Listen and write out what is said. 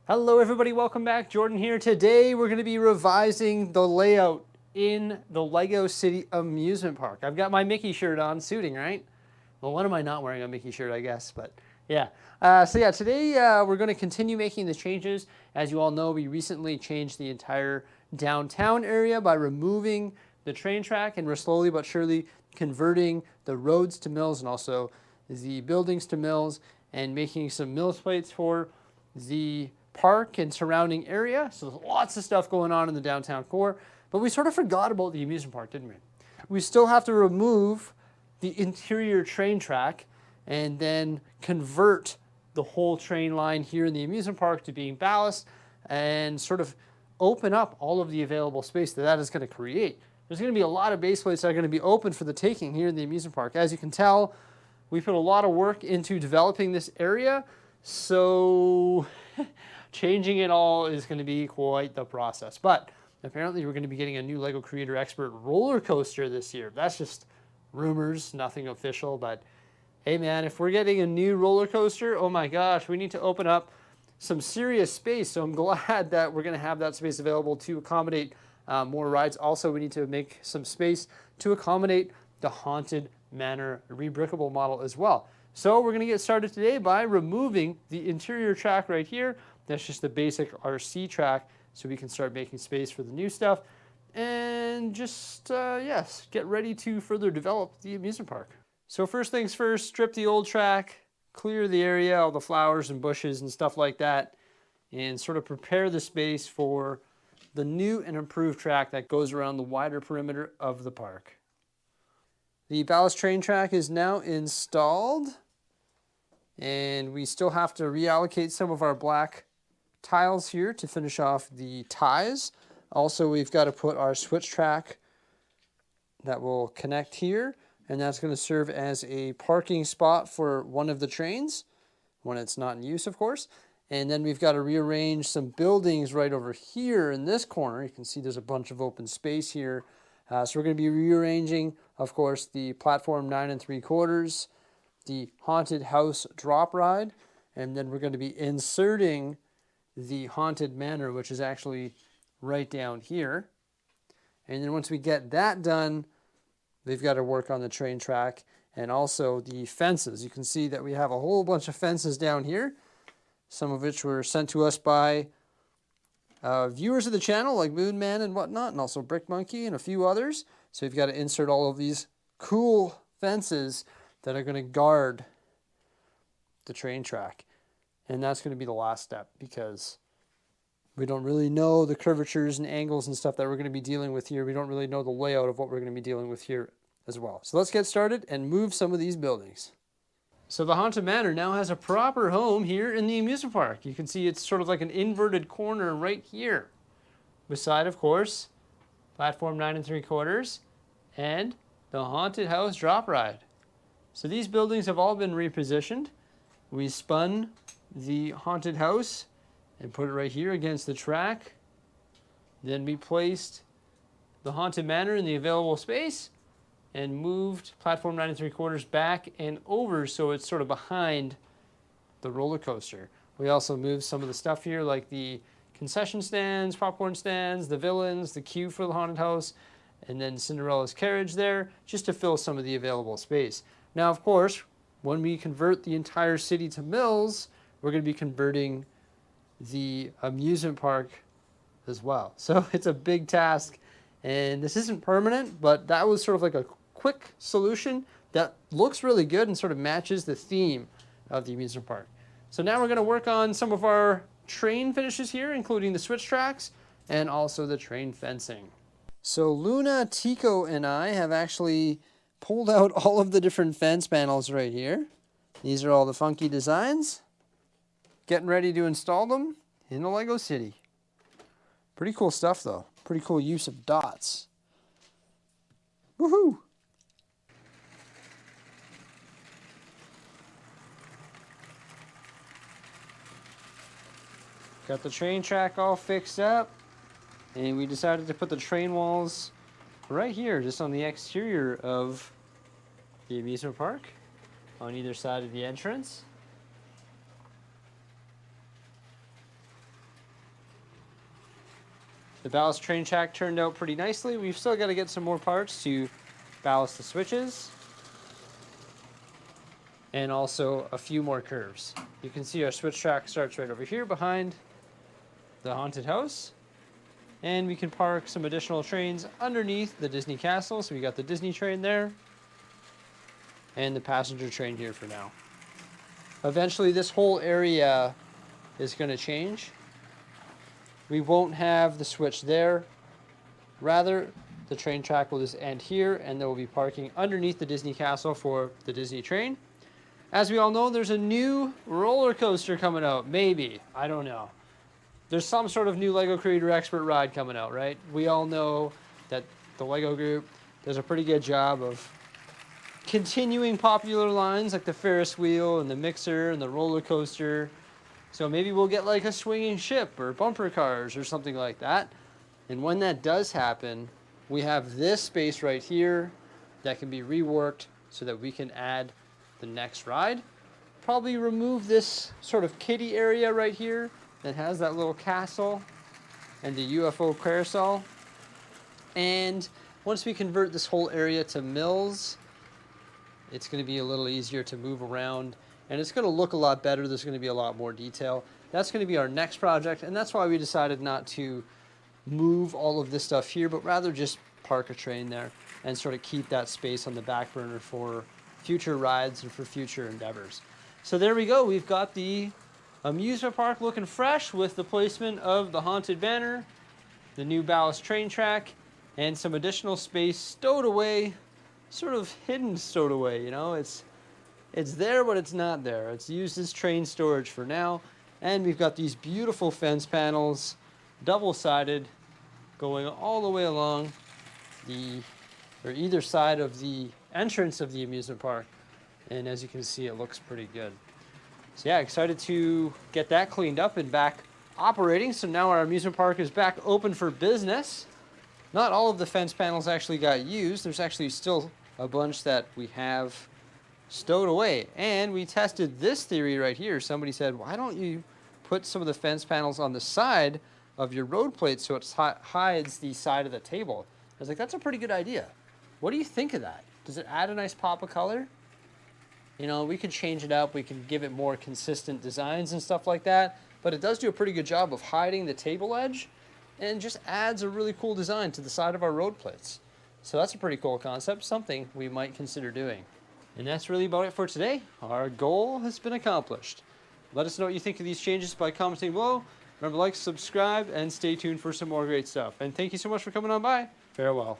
Hello everybody, welcome back. Jordan here. Today we're going to be revising the layout in the Lego City Amusement Park. I've got my Mickey shirt on, suiting, right? Well, when am I not wearing a Mickey shirt, I guess, but yeah. Today we're going to continue making the changes. As you all know, we recently changed the entire downtown area by removing the train track, and we're slowly but surely converting the roads to mills and also the buildings to mills and making some mills plates for the park and surrounding area. So there's lots of stuff going on in the downtown core, but we sort of forgot about the amusement park, didn't we? We still have to remove the interior train track and then convert the whole train line here in the amusement park to being ballast and sort of open up all of the available space that is going to create. There's going to be a lot of base plates that are going to be open for the taking here in the amusement park. As you can tell, we put a lot of work into developing this area, so changing it all is going to be quite the process. But apparently we're going to be getting a new LEGO Creator Expert roller coaster this year. That's just rumors, nothing official, but hey man, if we're getting a new roller coaster, oh my gosh, we need to open up some serious space. So I'm glad that we're going to have that space available to accommodate more rides. Also, we need to make some space to accommodate the Haunted Manor rebrickable model as well. So we're going to get started today by removing the interior track right here. That's just the basic RC track, so we can start making space for the new stuff and just, yes, get ready to further develop the amusement park. So first things first, strip the old track, clear the area, all the flowers and bushes and stuff like that, and sort of prepare the space for the new and improved track that goes around the wider perimeter of the park. The ballast train track is now installed, and we still have to reallocate some of our black tiles here to finish off the ties. Also, we've got to put our switch track that will connect here, and that's going to serve as a parking spot for one of the trains when it's not in use, of course. And then we've got to rearrange some buildings right over here in this corner. You can see there's a bunch of open space here. So we're going to be rearranging, of course, the platform 9 3/4, the haunted house drop ride, and then we're going to be inserting the Haunted Manor, which is actually right down here. And then once we get that done, we've got to work on the train track and also the fences. You can see that we have a whole bunch of fences down here, some of which were sent to us by viewers of the channel like Moonman and whatnot, and also Brick Monkey and a few others. So we've got to insert all of these cool fences that are going to guard the train track. And that's going to be the last step because we don't really know the curvatures and angles and stuff that we're going to be dealing with here. We don't really know the layout of what we're going to be dealing with here as well. So let's get started and move some of these buildings. So the Haunted Manor now has a proper home here in the amusement park. You can see it's sort of like an inverted corner right here. Beside, of course, platform 9 3/4 and the haunted house drop ride. So these buildings have all been repositioned. We spun the haunted house and put it right here against the track. Then we placed the Haunted Manor in the available space and moved platform 9 3/4 back and over so it's sort of behind the roller coaster. We also moved some of the stuff here like the concession stands, popcorn stands, the villains, the queue for the haunted house, and then Cinderella's carriage there just to fill some of the available space. Now, of course, when we convert the entire city to mills, we're going to be converting the amusement park as well. So it's a big task, and this isn't permanent, but that was sort of like a quick solution that looks really good and sort of matches the theme of the amusement park. So now we're going to work on some of our train finishes here, including the switch tracks and also the train fencing. So Luna, Tico, and I have actually pulled out all of the different fence panels right here. These are all the funky designs. Getting ready to install them in the Lego City. Pretty cool stuff though. Pretty cool use of dots. Woohoo! Got the train track all fixed up, and we decided to put the train walls right here, just on the exterior of the amusement park, on either side of the entrance. The ballast train track turned out pretty nicely. We've still got to get some more parts to ballast the switches. And also a few more curves. You can see our switch track starts right over here behind the haunted house. And we can park some additional trains underneath the Disney castle. So we got the Disney train there and the passenger train here for now. Eventually this whole area is going to change. We won't have the switch there. Rather, the train track will just end here and there will be parking underneath the Disney castle for the Disney train. As we all know, there's a new roller coaster coming out. Maybe. I don't know. There's some sort of new LEGO Creator Expert ride coming out, right? We all know that the LEGO group does a pretty good job of continuing popular lines like the Ferris wheel and the mixer and the roller coaster. So maybe we'll get like a swinging ship or bumper cars or something like that. And when that does happen, we have this space right here that can be reworked so that we can add the next ride. Probably remove this sort of kiddie area right here that has that little castle and the UFO carousel. And once we convert this whole area to mills, it's going to be a little easier to move around and it's going to look a lot better. There's going to be a lot more detail. That's going to be our next project, and that's why we decided not to move all of this stuff here, but rather just park a train there and sort of keep that space on the back burner for future rides and for future endeavors. So there we go. We've got the amusement park looking fresh with the placement of the Haunted Manor, the new ballast train track, and some additional space stowed away, sort of hidden stowed away, you know. It's there, but it's not there. It's used as train storage for now. And we've got these beautiful fence panels, double-sided, going all the way along either side of the entrance of the amusement park. And as you can see, it looks pretty good. So yeah, excited to get that cleaned up and back operating. So now our amusement park is back open for business. Not all of the fence panels actually got used. There's actually still a bunch that we have stowed away. And we tested this theory right here. Somebody said, why don't you put some of the fence panels on the side of your road plate so it hides the side of the table? I was like, that's a pretty good idea. What do you think of that? Does it add a nice pop of color? You know, we could change it up. We can give it more consistent designs and stuff like that. But it does do a pretty good job of hiding the table edge and just adds a really cool design to the side of our road plates. So that's a pretty cool concept, something we might consider doing. And that's really about it for today. Our goal has been accomplished. Let us know what you think of these changes by commenting below. Remember, like, subscribe, and stay tuned for some more great stuff. And thank you so much for coming on by. Farewell.